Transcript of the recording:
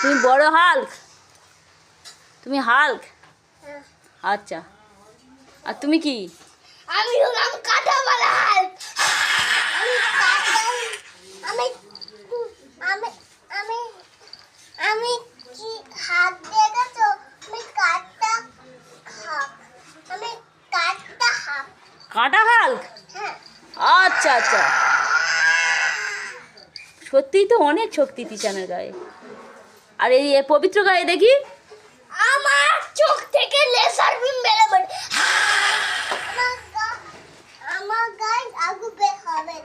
তুমি বড় হাল্ক, তুমি হাল্ক। আচ্ছা, আর তুমি কি? আমি হলাম কাঁটাওয়ালা হাল্ক। আমি আমি আমি আমি কি হাত দেখেছো? আমি কাঁটা হাল্ক। আমি কাঁটা হাল্ক। কাঁটা হাল্ক? হ্যাঁ। আচ্ছা আচ্ছা, সত্যিই তো অনেক শক্তি তিশানের গায়ে। আর এই পবিত্র গায়ে দেখি আমার চোখ থেকে লেজার বিম বেরোবে। আমার গায়ে আগুন বের হবে।